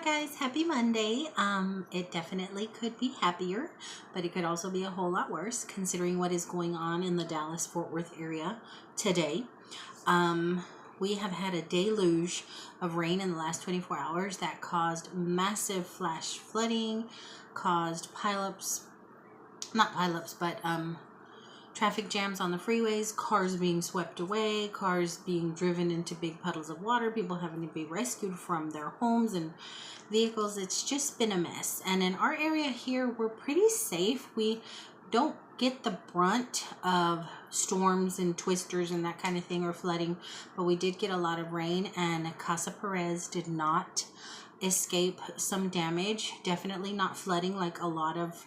guys, happy Monday. It definitely could be happier, but it could also be a whole lot worse considering what is going on in the Dallas-Fort Worth area today. Um, we have had a deluge of rain in the last 24 hours that caused massive flash flooding, caused pileups, not pileups, but traffic jams on the freeways, cars being swept away, cars being driven into big puddles of water, people having to be rescued from their homes and vehicles. It's just been a mess. And in our area here, we're pretty safe. We don't get the brunt of storms and twisters and that kind of thing or flooding, but we did get a lot of rain, and Casa Perez did not escape some damage. Definitely not flooding like a lot of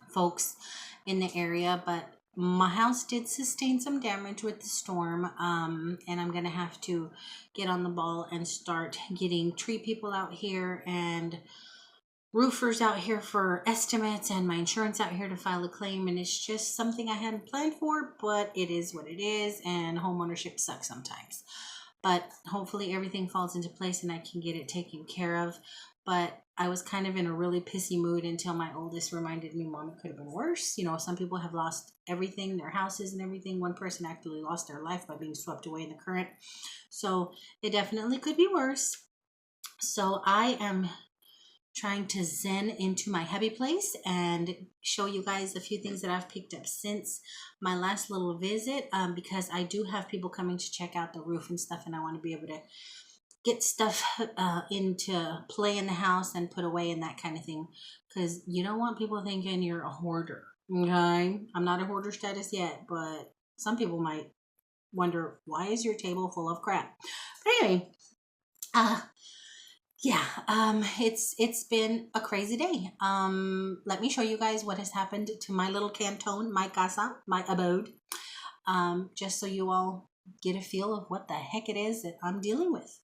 folks in the area, but my house did sustain some damage with the storm, and I'm gonna have to get on the ball and start getting tree people out here and roofers out here for estimates and my insurance out here to file a claim. And it's just something I hadn't planned for, but it is what it is, and homeownership sucks sometimes. But hopefully everything falls into place and I can get it taken care of. But I was kind of in a really pissy mood until my oldest reminded me, Mom, it could have been worse. You know, some people have lost everything, their houses and everything. One person actually lost their life by being swept away in the current. So it definitely could be worse. So I am trying to zen into my happy place and show you guys a few things that I've picked up since my last little visit, because I do have people coming to check out the roof and stuff, and I want to be able to get stuff into play in the house and put away and that kind of thing, because you don't want people thinking you're a hoarder. Okay, I'm not a hoarder status yet, but some people might wonder, why is your table full of crap? But anyway, yeah, it's been a crazy day. Let me show you guys what has happened to my little canton, my casa, my abode, just so you all get a feel of what the heck it is that I'm dealing with.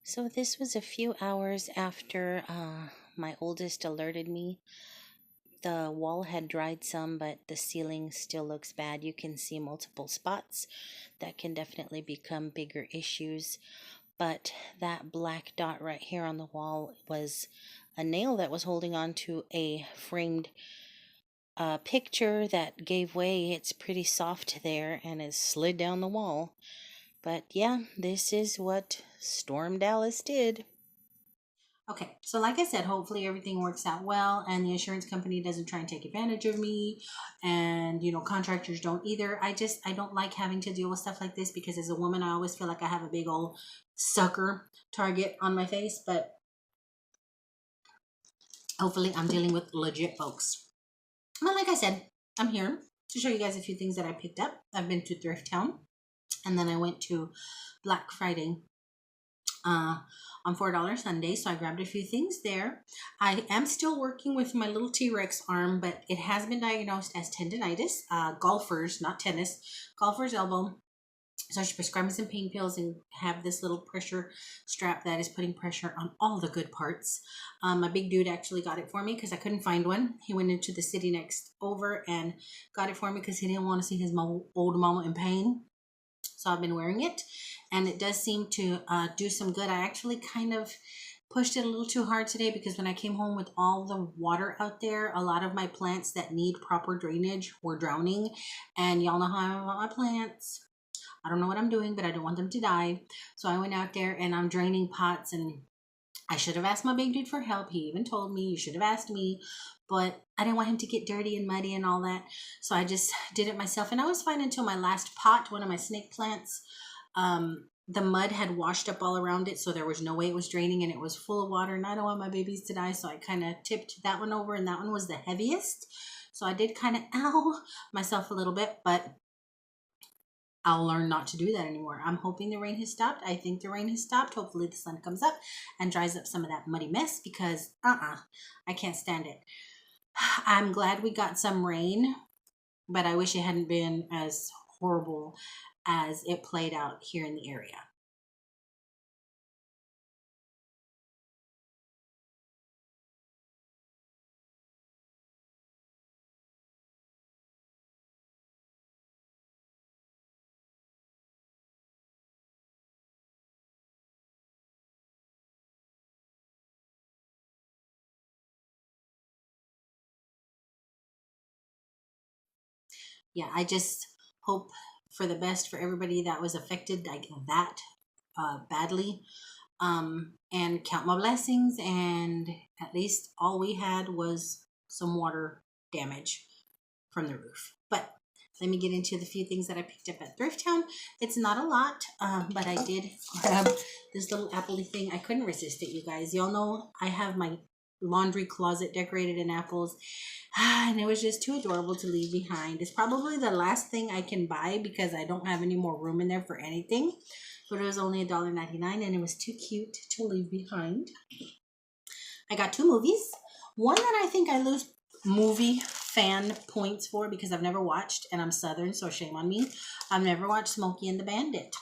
So this was a few hours after my oldest alerted me. The wall had dried some, but the ceiling still looks bad. You can see multiple spots that can definitely become bigger issues. But that black dot right here on the wall was a nail that was holding on to a framed picture that gave way. It's pretty soft there and it slid down the wall. But yeah, this is what Storm Dallas did. Okay, so like I said, hopefully everything works out well and the insurance company doesn't try and take advantage of me, and you know, contractors don't either. I don't like having to deal with stuff like this, because as a woman I always feel like I have a big old sucker target on my face. But hopefully I'm dealing with legit folks. But like I said, I'm here to show you guys a few things that I picked up. I've been to Thrift Town, and then I went to Black Friday uh, on $4 Sunday, so I grabbed a few things there. I am still working with my little T-Rex arm, but it has been diagnosed as tendonitis, golfer's, not tennis, golfer's elbow. So she prescribed me some pain pills and have this little pressure strap that is putting pressure on all the good parts. My big dude actually got it for me because I couldn't find one. He went into the city next over and got it for me because he didn't want to see his old mama in pain. So I've been wearing it, and it does seem to do some good. I actually kind of pushed it a little too hard today, because when I came home with all the water out there, a lot of my plants that need proper drainage were drowning. And y'all know how I am about my plants. I don't know what I'm doing, but I don't want them to die. So I went out there and I'm draining pots, and I should have asked my big dude for help. He even told me, you should have asked me, but I didn't want him to get dirty and muddy and all that. So I just did it myself, and I was fine until my last pot, one of my snake plants. The mud had washed up all around it, so there was no way it was draining, and it was full of water, and I don't want my babies to die. So I kind of tipped that one over, and that one was the heaviest. So I did kind of ow myself a little bit, but I'll learn not to do that anymore. I'm hoping the rain has stopped. I think the rain has stopped. Hopefully the sun comes up and dries up some of that muddy mess, because I can't stand it. I'm glad we got some rain, but I wish it hadn't been as horrible as it played out here in the area. yeah, I just hope for the best for everybody that was affected like that badly. And count my blessings. And at least all we had was some water damage from the roof. But let me get into the few things that I picked up at Thrift Town. It's not a lot, but I did grab this little appley thing. I couldn't resist it, you guys. Y'all know I have my laundry closet decorated in apples, and it was just too adorable to leave behind. It's probably the last thing I can buy because I don't have any more room in there for anything. But it was only $1.99, and it was too cute to leave behind. I got two movies. One that I think I lose movie fan points for because I've never watched, and I'm Southern, so shame on me. I've never watched Smokey and the Bandit.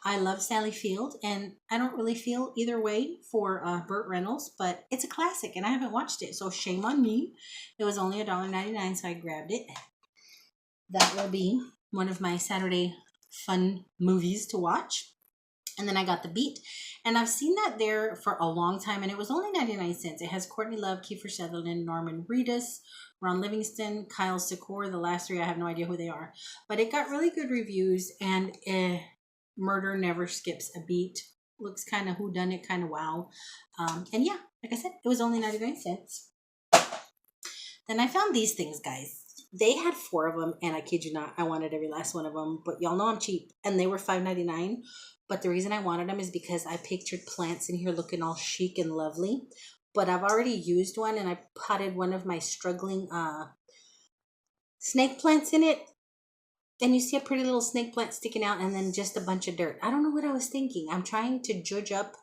I love Sally Field, and I don't really feel either way for Burt Reynolds, but it's a classic, and I haven't watched it, so shame on me. It was only $1.99, so I grabbed it. That will be one of my Saturday fun movies to watch. And then I got The Beat, and I've seen that there for a long time, and it was only 99 cents. It has Courtney Love, Kiefer Sutherland, Norman Reedus, Ron Livingston, Kyle Secor. The last three, I have no idea who they are. But it got really good reviews, and murder never skips a beat. Looks kind of whodunit, kind of wow. And yeah, like I said, it was only 99 cents. Then I found these things, guys. They had four of them, and I kid you not, I wanted every last one of them. But y'all know I'm cheap, and they were $5.99. But the reason I wanted them is because I pictured plants in here looking all chic and lovely. But I've already used one, and I potted one of my struggling snake plants in it. And you see a pretty little snake plant sticking out, and then just a bunch of dirt. I don't know what I was thinking. I'm trying to judge up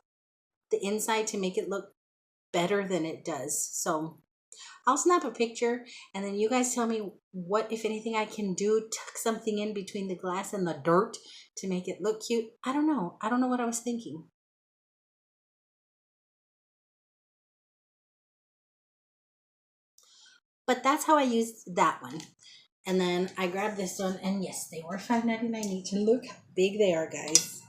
the inside to make it look better than it does. So I'll snap a picture, and then you guys tell me what, if anything, I can do. Tuck something in between the glass and the dirt to make it look cute. I don't know. I don't know what I was thinking. But that's how I used that one. And then I grabbed this one, and yes, they were $5.99 each. And look how big they are, guys.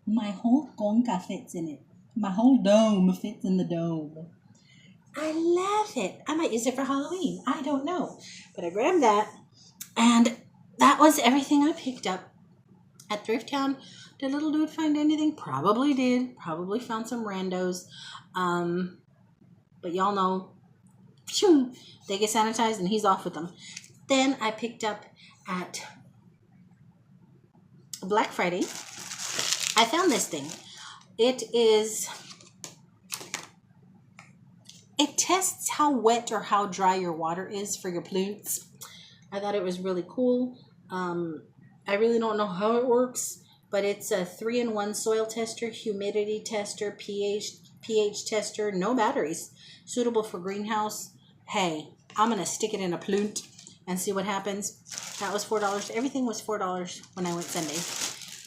My whole conca fits in it. My whole dome fits in the dome. I love it. I might use it for Halloween. I don't know. But I grabbed that, and that was everything I picked up at Thrift Town. Did little dude find anything? Probably did. Probably found some randos. But y'all know, phew, they get sanitized and he's off with them. Then I picked up at Black Friday. I found this thing. It tests how wet or how dry your water is for your plants. I thought it was really cool. I really don't know how it works, but it's a 3-in-1 soil tester, humidity tester, pH tester, no batteries, suitable for greenhouse. Hey, I'm gonna stick it in a plant and see what happens. That was $4. Everything was $4 when I went Sunday.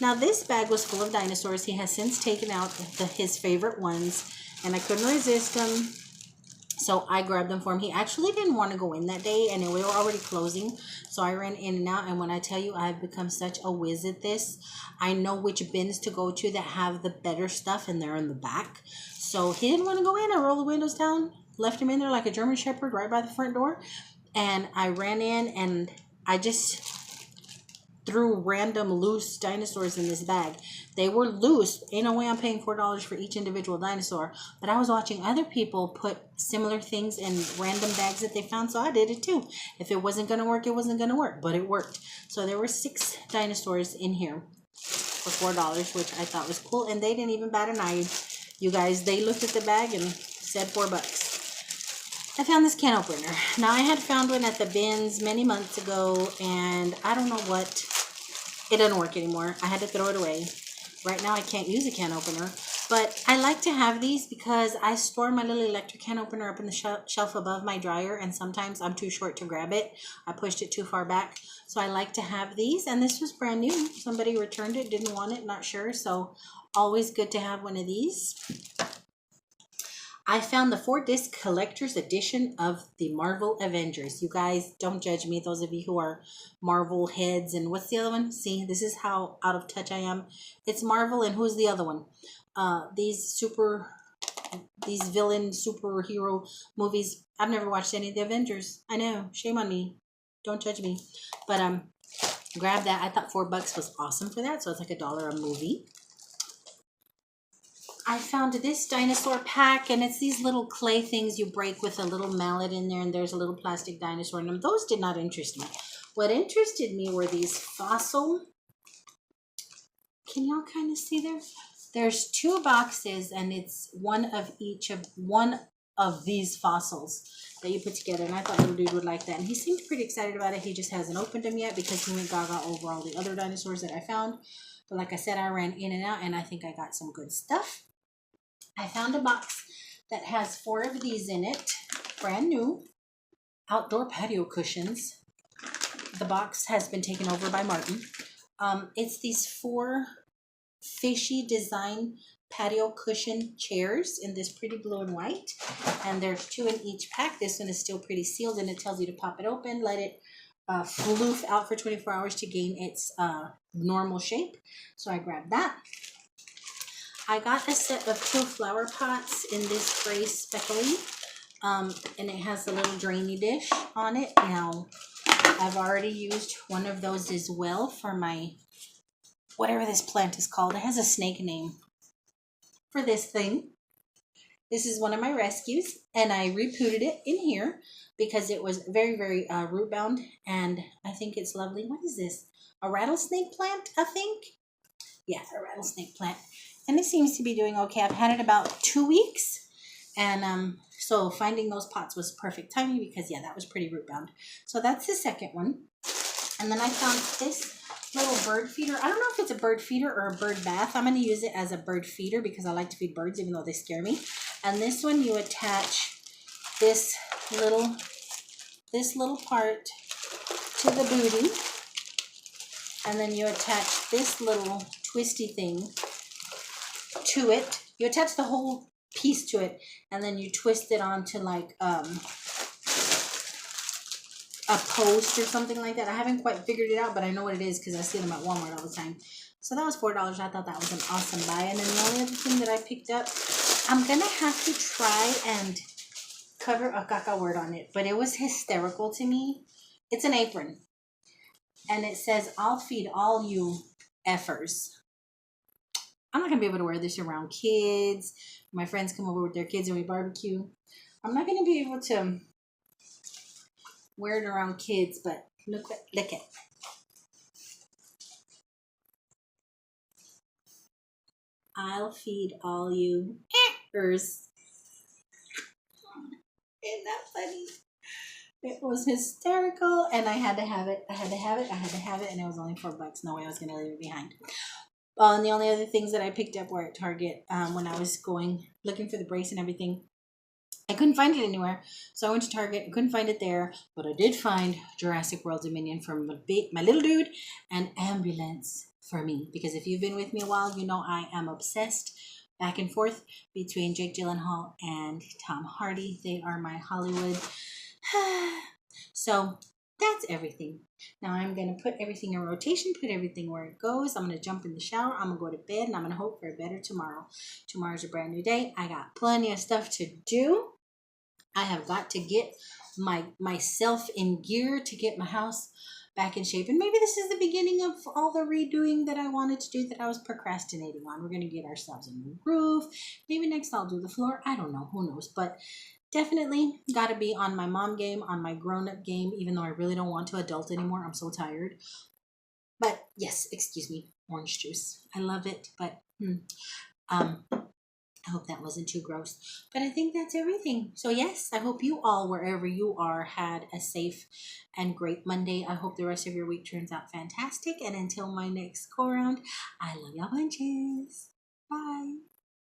Now this bag was full of dinosaurs. He has since taken out his favorite ones, and I couldn't resist them. So I grabbed them for him. He actually didn't want to go in that day, and we were already closing. So I ran in and out. And when I tell you I've become such a whiz at this, I know which bins to go to that have the better stuff, and they're in the back. So he didn't want to go in. I rolled the windows down, left him in there like a German Shepherd right by the front door. And I ran in, and I just threw random loose dinosaurs in this bag. They were loose. Ain't no way I'm paying $4 for each individual dinosaur. But I was watching other people put similar things in random bags that they found, so I did it too. If it wasn't going to work, it wasn't going to work. But it worked. So there were 6 dinosaurs in here for $4, which I thought was cool. And they didn't even bat an eye. You guys, they looked at the bag and said $4. I found this can opener. Now, I had found one at the bins many months ago, and I don't know what. It doesn't work anymore. I had to throw it away. Right now, I can't use a can opener, but I like to have these because I store my little electric can opener up in the shelf above my dryer, and sometimes I'm too short to grab it. I pushed it too far back, so I like to have these, and this was brand new. Somebody returned it, didn't want it, not sure, so always good to have one of these. I found the 4-disc collector's edition of the Marvel Avengers. You guys, don't judge me, those of you who are Marvel heads. And what's the other one? See, this is how out of touch I am. It's Marvel, and who's the other one? These villain superhero movies. I've never watched any of the Avengers. I know, shame on me. Don't judge me. But Grab that. I thought $4 was awesome for that, so it's like $1 a movie. I found this dinosaur pack, and it's these little clay things you break with a little mallet in there, and there's a little plastic dinosaur in them. Those did not interest me. What interested me were these fossil. Can y'all kind of see there? There's 2 boxes, and it's one of these fossils that you put together, and I thought little dude would like that, and he seemed pretty excited about it. He just hasn't opened them yet because he went gaga over all the other dinosaurs that I found. But like I said, I ran in and out, and I think I got some good stuff. I found a box that has 4 of these in it, brand new, outdoor patio cushions. The box has been taken over by Martin. It's these 4 fishy design patio cushion chairs in this pretty blue and white, and there's 2 in each pack. This one is still pretty sealed, and it tells you to pop it open, let it floof out for 24 hours to gain its normal shape. So I grabbed that. I got a set of 2 flower pots in this gray speckly, and it has a little drainy dish on it. Now, I've already used one of those as well for my, whatever this plant is called. It has a snake name for this thing. This is one of my rescues, and I repotted it in here because it was very, very root bound, and I think it's lovely. What is this? A rattlesnake plant, I think? Yeah, a rattlesnake plant. And it seems to be doing okay. I've had it about 2 weeks, and so finding those pots was perfect timing because, yeah, that was pretty root bound. So that's the second one. And then I found this little bird feeder. I don't know if it's a bird feeder or a bird bath. I'm going to use it as a bird feeder because I like to feed birds even though they scare me. And this one, you attach this little part to the booty, and then you attach this little twisty thing to it. You attach the whole piece to it, and then you twist it onto like a post or something like that. I haven't quite figured it out, but I know what it is because I see them at Walmart all the time. So that was $4. I thought that was an awesome buy. And then the only other thing that I picked up, I'm gonna have to try and cover a caca word on it, but it was hysterical to me. It's an apron, and it says, "I'll feed all you effers." I'm not gonna be able to wear this around kids. My friends come over with their kids and we barbecue. I'm not gonna be able to wear it around kids, but look at. I'll feed all you effers. Isn't that funny? It was hysterical, and I had to have it. I had to have it, and it was only $4. No way I was gonna leave it behind. And the only other things that I picked up were at Target when I was looking for the brace and everything. I couldn't find it anywhere, so I went to Target. I couldn't find it there, but I did find Jurassic World Dominion for my little dude and Ambulance for me. Because if you've been with me a while, you know I am obsessed back and forth between Jake Gyllenhaal and Tom Hardy. They are my Hollywood. So that's everything. Now I'm going to put everything in rotation, put everything where it goes. I'm going to jump in the shower. I'm going to go to bed, and I'm going to hope for a better tomorrow. Tomorrow's a brand new day. I got plenty of stuff to do. I have got to get myself in gear to get my house back in shape. And maybe this is the beginning of all the redoing that I wanted to do that I was procrastinating on. We're going to get ourselves a new roof. Maybe next I'll do the floor. I don't know. Who knows? But definitely got to be on my mom game, on my grown-up game, even though I really don't want to adult anymore. I'm so tired. But yes, excuse me, orange juice. I love it, but I hope that wasn't too gross. But I think that's everything. So yes, I hope you all, wherever you are, had a safe and great Monday. I hope the rest of your week turns out fantastic. And until my next go around, I love y'all bunches. Bye.